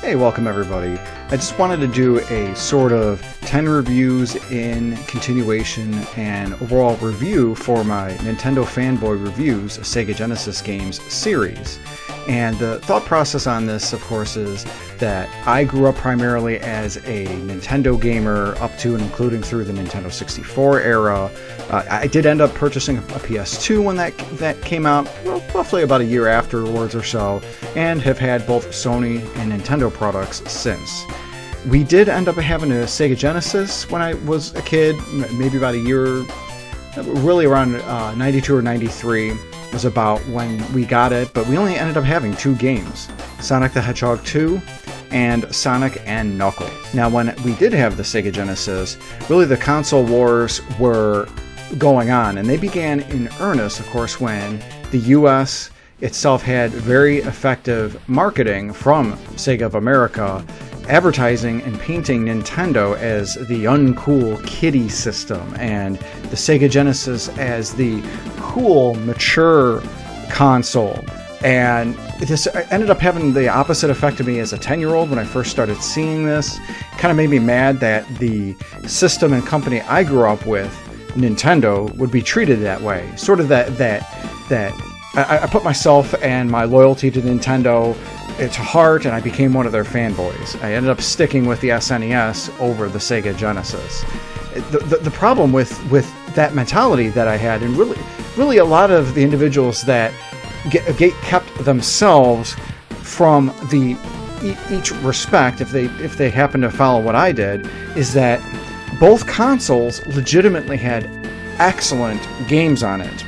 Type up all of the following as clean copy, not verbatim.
Hey, welcome everybody. I just wanted to do a sort of 10 reviews in continuation and overall review for my Nintendo Fanboy Reviews Sega Genesis Games series. And the thought process on this, of course, is that I grew up primarily as a Nintendo gamer up to and including through the Nintendo 64 era. I did end up purchasing a PS2 when that came out, well, roughly about a year afterwards or so, and have had both Sony and Nintendo products since. We did end up having a Sega Genesis when I was a kid, maybe about a year, really around 92 or 93 was about when we got it, but we only ended up having two games, Sonic the Hedgehog 2 and Sonic and Knuckles. Now, when we did have the Sega Genesis, really the console wars were going on, and they began in earnest, of course, when the US itself had very effective marketing from Sega of America, advertising and painting Nintendo as the uncool kiddie system and the Sega Genesis as the cool, mature console. And this ended up having the opposite effect of me as a 10-year-old when I first started seeing this. Kind of made me mad that the system and company I grew up with, Nintendo, would be treated that way. Sort of that I put myself and my loyalty to Nintendo to heart, and I became one of their fanboys. I ended up sticking with the SNES over the Sega Genesis. The problem with that mentality that I had, and really a lot of the individuals that kept themselves from each respect, if they happen to follow what I did, is that both consoles legitimately had excellent games on it.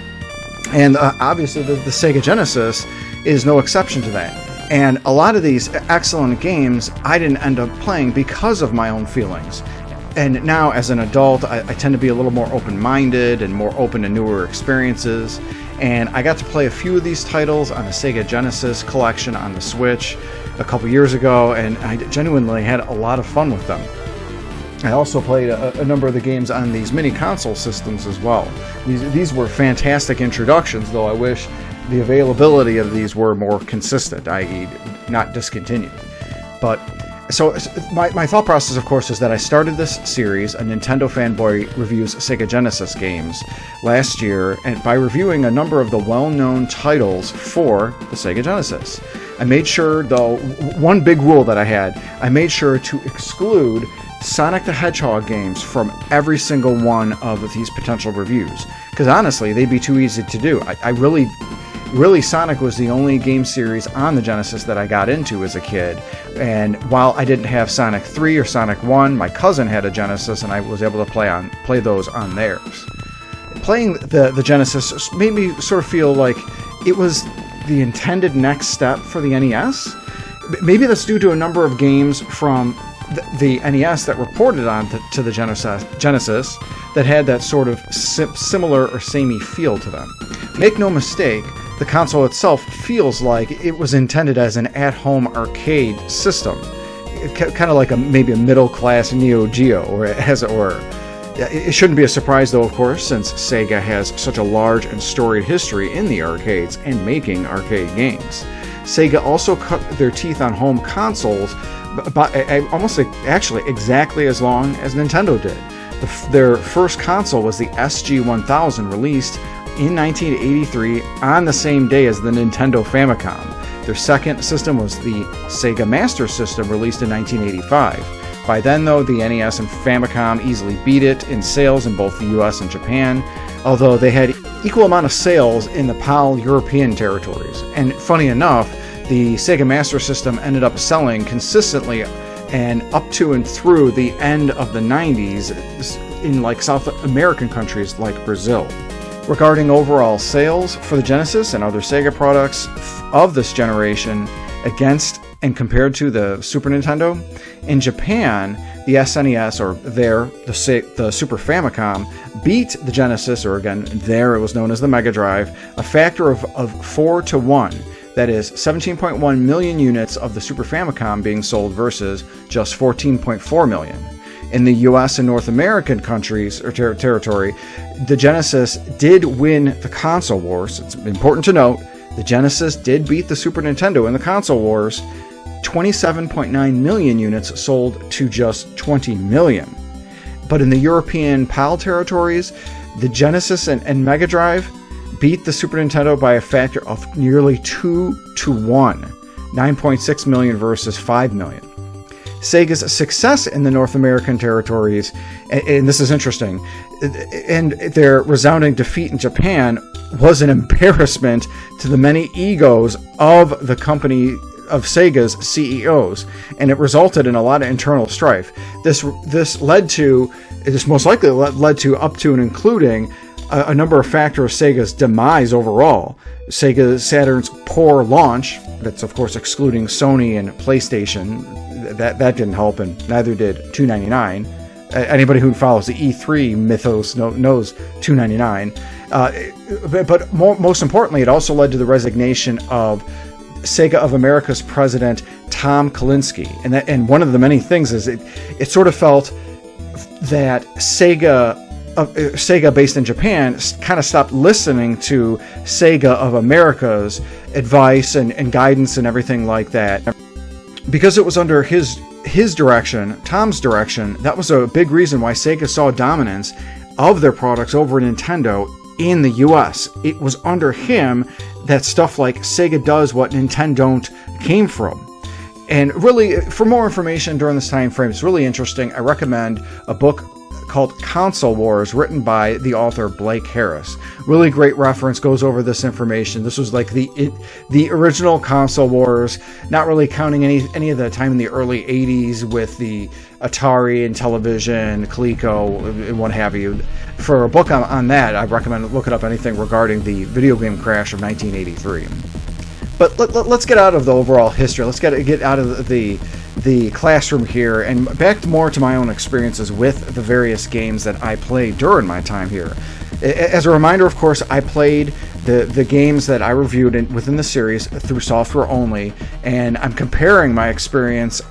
And obviously the Sega Genesis is no exception to that. And a lot of these excellent games I didn't end up playing because of my own feelings. And now as an adult, I tend to be a little more open-minded and more open to newer experiences. And I got to play a few of these titles on the Sega Genesis collection on the Switch a couple years ago, and I genuinely had a lot of fun with them. I also played a number of the games on these mini console systems as well. These were fantastic introductions, though I wish the availability of these were more consistent, i.e. not discontinued. But so my thought process, of course, is that I started this series, a Nintendo Fanboy Reviews Sega Genesis games, last year, and by reviewing a number of the well-known titles for the Sega Genesis. I made sure, though, one big rule that I made sure to exclude Sonic the Hedgehog games from every single one of these potential reviews, because honestly, they'd be too easy to do. I really, Sonic was the only game series on the Genesis that I got into as a kid, and while I didn't have Sonic 3 or Sonic 1, my cousin had a Genesis, and I was able to play those on theirs. Playing the Genesis made me sort of feel like it was the intended next step for the NES. Maybe that's due to a number of games from the NES that were ported on to the Genesis that had that sort of similar or samey feel to them. Make no mistake, the console itself feels like it was intended as an at-home arcade system, kind of like maybe a middle-class Neo Geo, or as it were. It shouldn't be a surprise, though, of course, since Sega has such a large and storied history in the arcades and making arcade games. Sega also cut their teeth on home consoles almost actually exactly as long as Nintendo did. Their first console was the SG-1000, released in 1983 on the same day as the Nintendo Famicom. Their second system was the Sega Master System, released in 1985. By then, though, the NES and Famicom easily beat it in sales in both the US and Japan, although they had equal amount of sales in the PAL European territories. And funny enough, the Sega Master System ended up selling consistently and up to and through the end of the 90s in like South American countries like Brazil. Regarding overall sales for the Genesis and other Sega products of this generation against and compared to the Super Nintendo, in Japan, the SNES, or the Super Famicom, beat the Genesis, or again, there it was known as the Mega Drive, a factor of 4 to 1. That is 17.1 million units of the Super Famicom being sold versus just 14.4 million. In the US and North American countries or territory, the Genesis did win the console wars. It's important to note, the Genesis did beat the Super Nintendo in the console wars 27.9 million units sold to just 20 million. But in the European PAL territories, the Genesis and Mega Drive beat the Super Nintendo by a factor of nearly 2 to 1, 9.6 million versus 5 million. Sega's success in the North American territories, and this is interesting, and their resounding defeat in Japan was an embarrassment to the many egos of the company of Sega's CEOs, and it resulted in a lot of internal strife. This most likely led to up to and including a number of factors of Sega's demise overall. Sega Saturn's poor launch, that's of course excluding Sony and PlayStation, that didn't help, and neither did $2.99. Anybody who follows the E3 mythos knows $2.99. But most importantly, it also led to the resignation of Sega of America's president Tom Kalinske, and one of the many things is it sort of felt that Sega based in Japan kind of stopped listening to Sega of America's advice and guidance and everything like that. Because it was under his direction, Tom's direction, that was a big reason why Sega saw dominance of their products over Nintendo in the US. It was under him that stuff like Sega Does What Nintendo Don't came from. And really, for more information during this time frame, it's really interesting. I recommend a book called Console Wars, written by the author Blake Harris. Really great reference, goes over this information. This was like the original Console Wars, not really counting any of the time in the early 80s with the Atari and television, Coleco, and what have you. For a book on that, I recommend looking up anything regarding the video game crash of 1983. But let's get out of the overall history. Let's get out of the classroom here and back more to my own experiences with the various games that I played during my time here. As a reminder, of course, I played the games that I reviewed within the series through software only, and I'm comparing my experience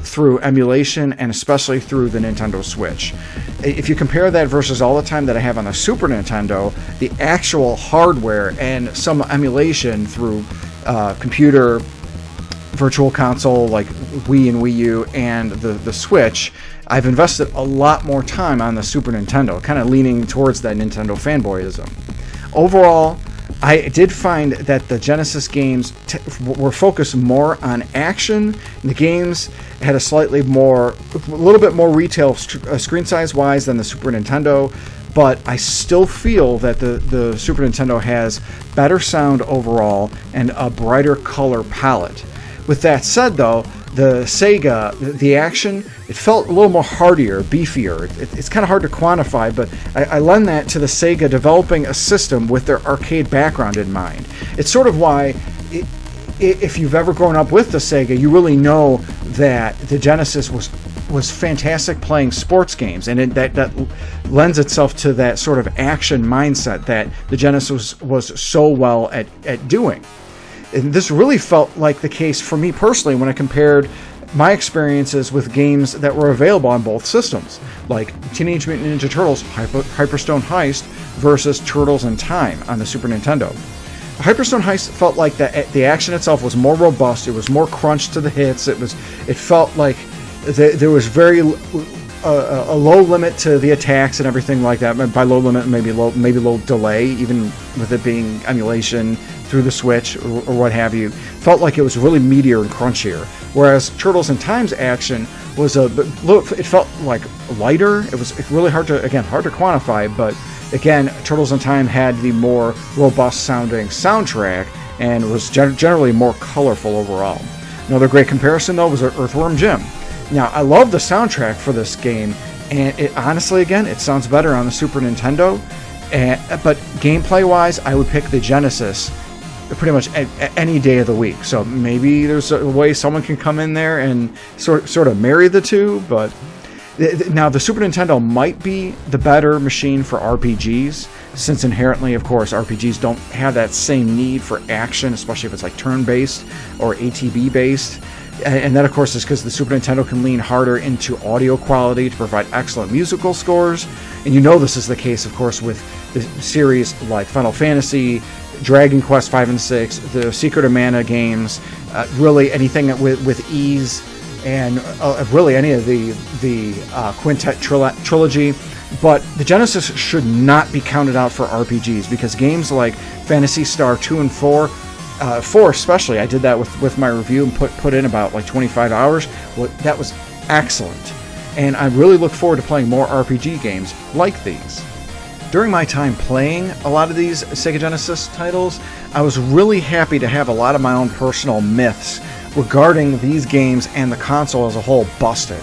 through emulation and especially through the Nintendo Switch. If you compare that versus all the time that I have on the Super Nintendo, the actual hardware and some emulation through computer, virtual console like Wii and Wii U, and the Switch, I've invested a lot more time on the Super Nintendo, kind of leaning towards that Nintendo fanboyism. Overall, I did find that the Genesis games were focused more on action. The games had a little bit more retail screen size wise than the Super Nintendo, but I still feel that the Super Nintendo has better sound overall and a brighter color palette. With that said, though, the Sega, the action, it felt a little more heartier, beefier. It's kind of hard to quantify, but I lend that to the Sega developing a system with their arcade background in mind. It's sort of why, if you've ever grown up with the Sega, you really know that the Genesis was fantastic playing sports games, and that lends itself to that sort of action mindset that the Genesis was so well at doing. And this really felt like the case for me personally when I compared my experiences with games that were available on both systems, like Teenage Mutant Ninja Turtles Hyperstone Heist versus Turtles in Time on the Super Nintendo. Hyperstone Heist felt like the action itself was more robust, it was more crunch to the hits, it felt like there was very a low limit to the attacks and everything like that. By low limit, maybe low delay, even with it being emulation through the Switch or what have you. Felt like it was really meatier and crunchier. Whereas Turtles in Time's action was it felt like lighter. It was really hard to quantify, but again, Turtles in Time had the more robust sounding soundtrack and was generally more colorful overall. Another great comparison though was Earthworm Jim. Now, I love the soundtrack for this game, and it honestly, again, it sounds better on the Super Nintendo, but gameplay-wise, I would pick the Genesis pretty much any day of the week. So maybe there's a way someone can come in there and sort of marry the two, but now the Super Nintendo might be the better machine for RPGs, since inherently, of course, RPGs don't have that same need for action, especially if it's like turn-based or ATB-based. And that, of course, is because the Super Nintendo can lean harder into audio quality to provide excellent musical scores. And you know this is the case, of course, with the series like Final Fantasy, Dragon Quest 5 and 6, the Secret of Mana games, really anything with ease, and really any of the Quintet trilogy. But the Genesis should not be counted out for RPGs, because games like Phantasy Star 2 and 4, 4 especially, I did that with my review and put in about like 25 hours. Well, that was excellent. And I really look forward to playing more RPG games like these. During my time playing a lot of these Sega Genesis titles, I was really happy to have a lot of my own personal myths regarding these games and the console as a whole busted.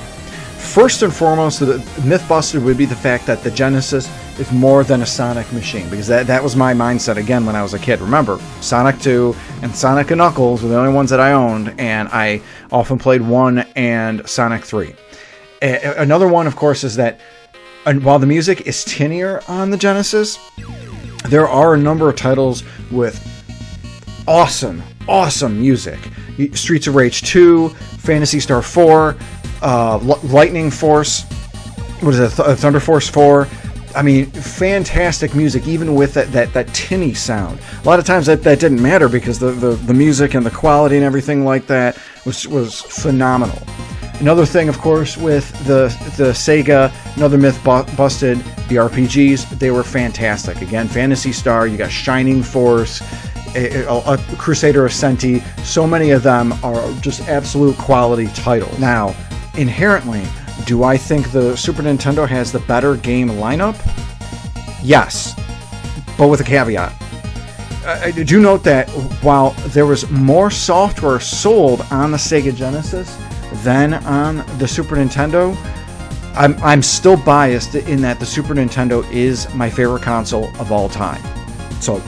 First and foremost, the myth busted would be the fact that the Genesis is more than a Sonic machine, because that was my mindset again when I was a kid. Remember, Sonic 2 and Sonic and Knuckles were the only ones that I owned, and I often played 1 and Sonic 3. Another one, of course, is that while the music is tinnier on the Genesis, there are a number of titles with awesome music. Streets of Rage 2, Phantasy Star 4, Lightning Force, Thunder Force 4. I mean, fantastic music, even with that tinny sound. A lot of times that didn't matter, because the music and the quality and everything like that was phenomenal. Another thing, of course, with the Sega, another myth busted, the RPGs, they were fantastic. Again, Phantasy Star, you got Shining Force, a Crusader of Senti, so many of them are just absolute quality titles. Now, inherently, do I think the Super Nintendo has the better game lineup? Yes, but with a caveat. I do note that while there was more software sold on the Sega Genesis than on the Super Nintendo, I'm still biased in that the Super Nintendo is my favorite console of all time. So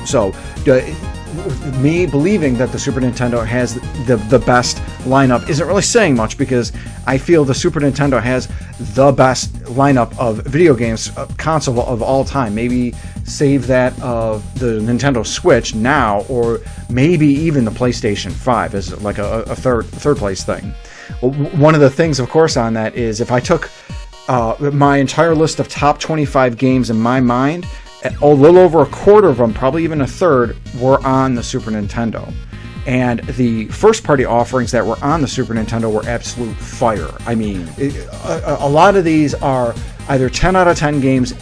me believing that the Super Nintendo has the best lineup isn't really saying much, because I feel the Super Nintendo has the best lineup of video games console of all time. Maybe save that of the Nintendo Switch now, or maybe even the PlayStation 5 as like a third place thing. One of the things, of course, on that is if I took my entire list of top 25 games in my mind, a little over a quarter of them, probably even a third, were on the Super Nintendo. And the first-party offerings that were on the Super Nintendo were absolute fire. I mean, a lot of these are either 10 out of 10 games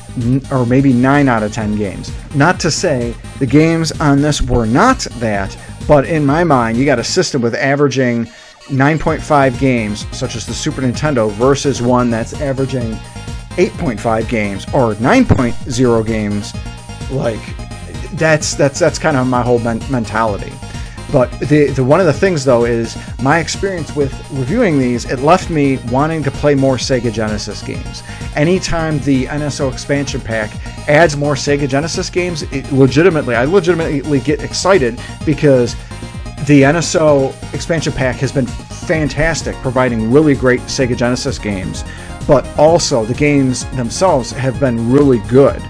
or maybe 9 out of 10 games. Not to say the games on this were not that, but in my mind, you got a system with averaging 9.5 games, such as the Super Nintendo, versus one that's averaging 8.5 games or 9.0 games. Like, that's kind of my whole mentality. But the one of the things, though, is my experience with reviewing these, it left me wanting to play more Sega Genesis games. Anytime the NSO expansion pack adds more Sega Genesis games, I legitimately get excited, because the NSO expansion pack has been fantastic, providing really great Sega Genesis games, but also the games themselves have been really good.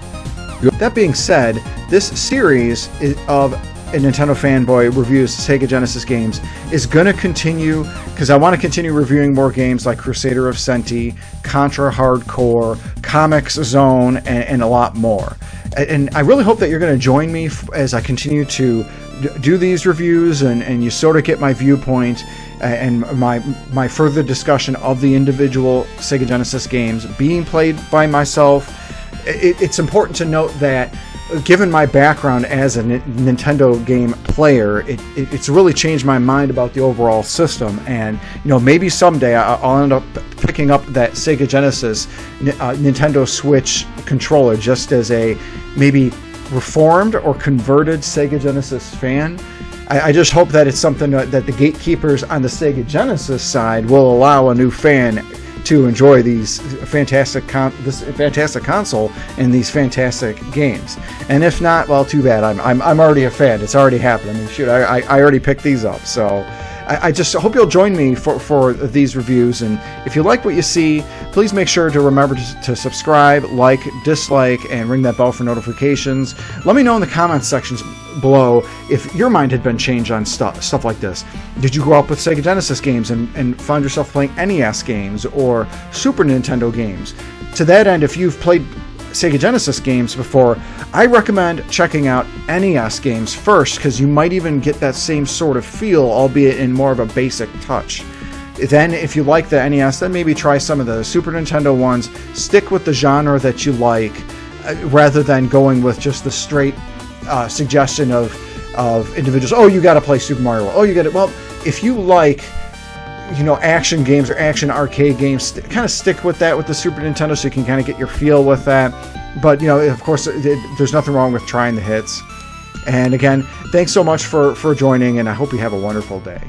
That being said, this series of Nintendo Fanboy reviews Sega Genesis games is going to continue, because I want to continue reviewing more games like Crusader of Senti, Contra Hardcore, Comics Zone, and a lot more. And I really hope that you're going to join me as I continue to do these reviews, and you sort of get my viewpoint and my further discussion of the individual Sega Genesis games being played by myself. It's important to note that, given my background as a Nintendo game player, it's really changed my mind about the overall system. And maybe someday I'll end up picking up that Sega Genesis Nintendo Switch controller just as a maybe reformed or converted Sega Genesis fan. I just hope that it's something that the gatekeepers on the Sega Genesis side will allow a new fan to enjoy this fantastic console and these fantastic games. And if not, well, too bad. I'm already a fan. It's already happened. I mean, shoot, I already picked these up. So I just hope you'll join me for these reviews. And if you like what you see, please make sure to remember to subscribe, like, dislike, and ring that bell for notifications. Let me know in the comments sections below if your mind had been changed on stuff like this. Did you grow up with Sega Genesis games and find yourself playing NES games or Super Nintendo games? To that end, if you've played Sega Genesis games before, I recommend checking out NES games first, because you might even get that same sort of feel, albeit in more of a basic touch. Then, if you like the NES, then maybe try some of the Super Nintendo ones. Stick with the genre that you like, rather than going with just the straight suggestion of individuals. Oh, you got to play Super Mario World. Oh, you got to. Well, if you like, action games or action arcade games, kind of stick with that with the Super Nintendo, so you can kind of get your feel with that. But of course, there's nothing wrong with trying the hits. And again, thanks so much for joining, and I hope you have a wonderful day.